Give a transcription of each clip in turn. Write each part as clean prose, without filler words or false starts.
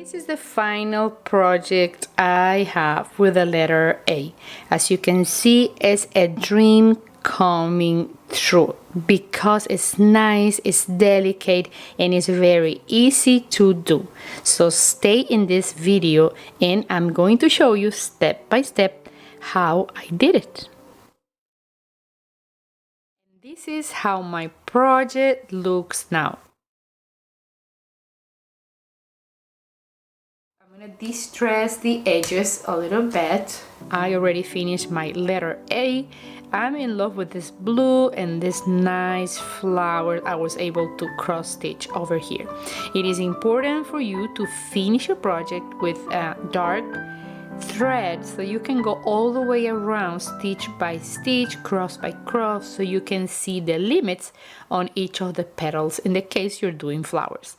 This is the final project I have with the letter A. As you can see, it's a dream coming true because it's nice, it's delicate, and it's very easy to do. So stay in this video and I'm going to show you step by step how I did it. This is how my project looks now. I'm gonna distress the edges a little bit. I already finished my letter A. I'm in love with this blue and this nice flower I was able to cross stitch over here. It is important for you to finish your project with a dark thread so you can go all the way around stitch by stitch, cross by cross, so you can see the limits on each of the petals in the case you're doing flowers.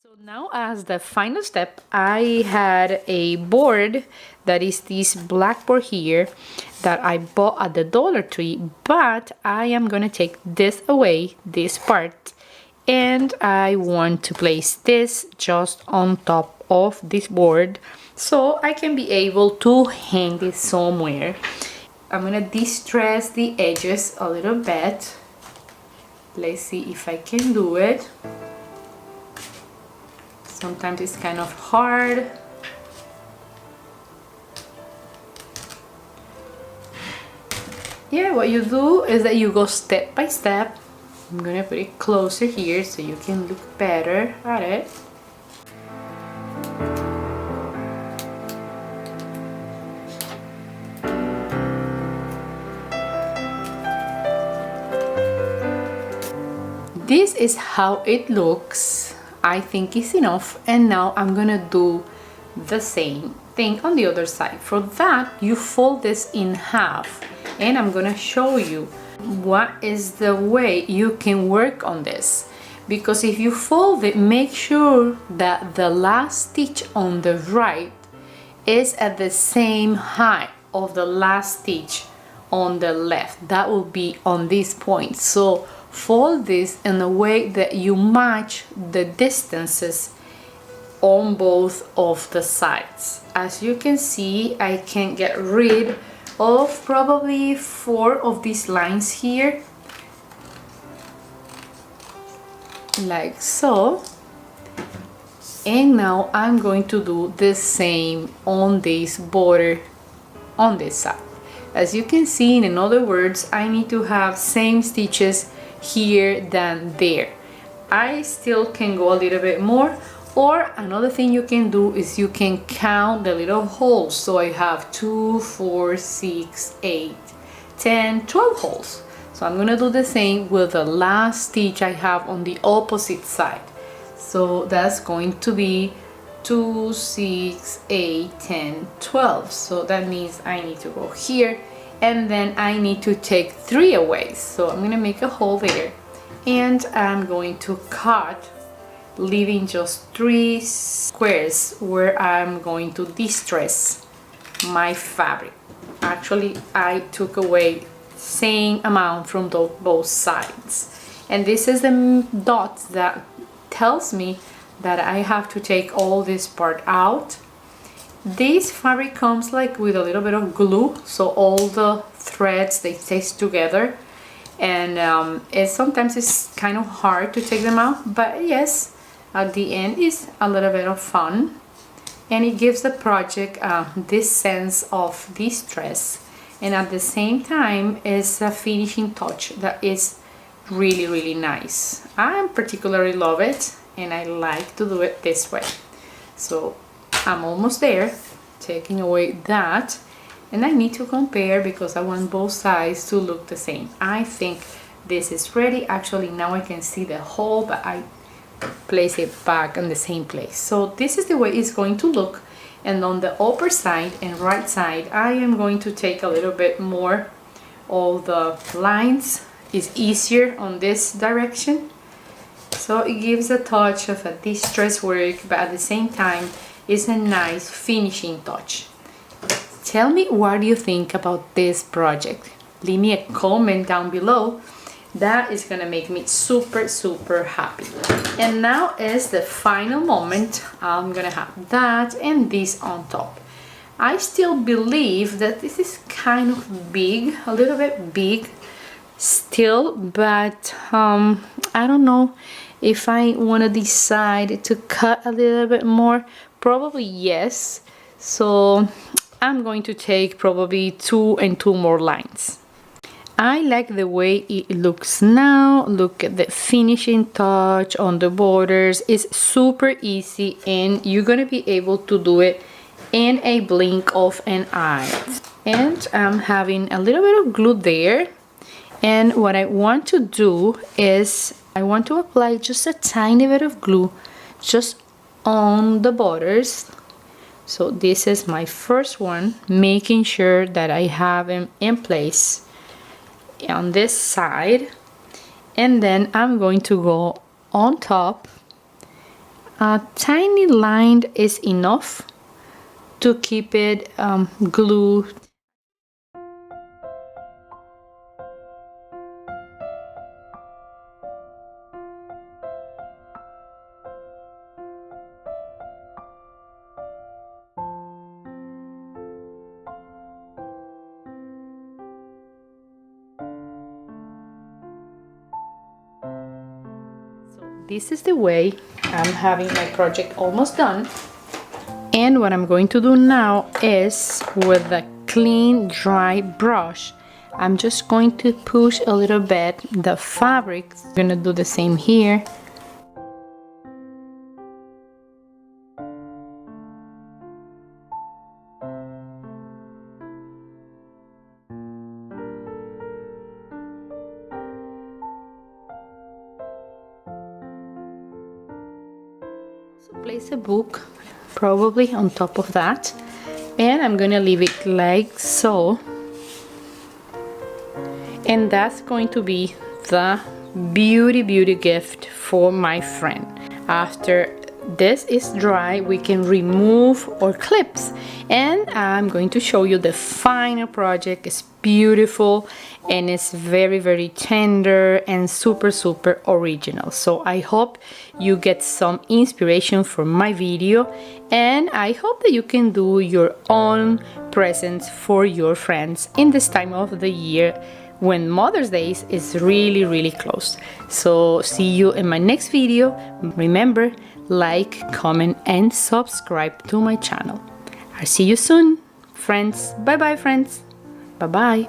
So now as the final step, I had a board that is this blackboard here that I bought at the Dollar Tree, but I am gonna take this away, this part, and I want to place this just on top of this board so I can be able to hang this somewhere. I'm gonna distress the edges a little bit. Let's see if I can do it. Sometimes it's kind of hard. Yeah, what you do is that you go step by step. I'm gonna put it closer here so you can look better at it. This is how it looks. I think it's enough, and now I'm gonna do the same thing on the other side. For that, you fold this in half, and I'm gonna show you what is the way you can work on this, because if you fold it, make sure that the last stitch on the right is at the same height of the last stitch on the left. That will be on this point. So fold this in a way that you match the distances on both of the sides. As you can see, I can get rid of probably 4 of these lines here, like so. And now I'm going to do the same on this border on this side. As you can see, in other words, I need to have same stitches here than there. I still can go a little bit more, or another thing you can do is you can count the little holes. So I have 2, 4, 6, 8, 10, 12 holes. So I'm gonna do the same with the last stitch I have on the opposite side. So that's going to be 2, 6, 8, 10, 12. So that means I need to go here, and then I need to take 3 away. So I'm gonna make a hole there, and I'm going to cut, leaving just 3 squares where I'm going to distress my fabric. actually I took away same amount from both sides, and this is the dot that tells me that I have to take all this part out. This fabric comes like with a little bit of glue, so all the threads, they stay together, and sometimes it's kind of hard to take them out, but yes, at the end is a little bit of fun, and it gives the project this sense of distress, and at the same time is a finishing touch that is really, really nice. I particularly love it, and I like to do it this way. So I'm almost there, taking away that, and I need to compare because I want both sides to look the same. I think this is ready. Actually, now I can see the hole, but I place it back in the same place. So this is the way it's going to look, and on the upper side and right side I am going to take a little bit more. All the lines is easier on this direction, so it gives a touch of a distress work, but at the same time it's a nice finishing touch. Tell me, what do you think about this project? Leave me a comment down below. That is gonna make me super, super happy. And now is the final moment. I'm gonna have that and this on top. I still believe that this is kind of big, a little bit big still, but I don't know if I want to decide to cut a little bit more. Probably yes. So I'm going to take probably 2 and 2 more lines. I like the way it looks now. Look at the finishing touch on the borders. It's super easy, and you're gonna be able to do it in a blink of an eye. And I'm having a little bit of glue there, and what I want to do is I want to apply just a tiny bit of glue just on the borders. So this is my first one, making sure that I have them in place on this side, and then I'm going to go on top. A tiny line is enough to keep it glued. This is the way I'm having my project almost done. And what I'm going to do now is, with a clean dry brush, I'm just going to push a little bit the fabric. I'm gonna do the same here. Place a book probably on top of that, and I'm gonna leave it like so, and that's going to be the beauty gift for my friend. After this is dry, we can remove our clips, and I'm going to show you the final project. It's beautiful, and it's very tender and super original. So I hope you get some inspiration from my video, and I hope that you can do your own presents for your friends in this time of the year when Mother's Day is really close. So see you in my next video. Remember, like, comment and subscribe to my channel. I'll see you soon, friends. Bye friends. Bye.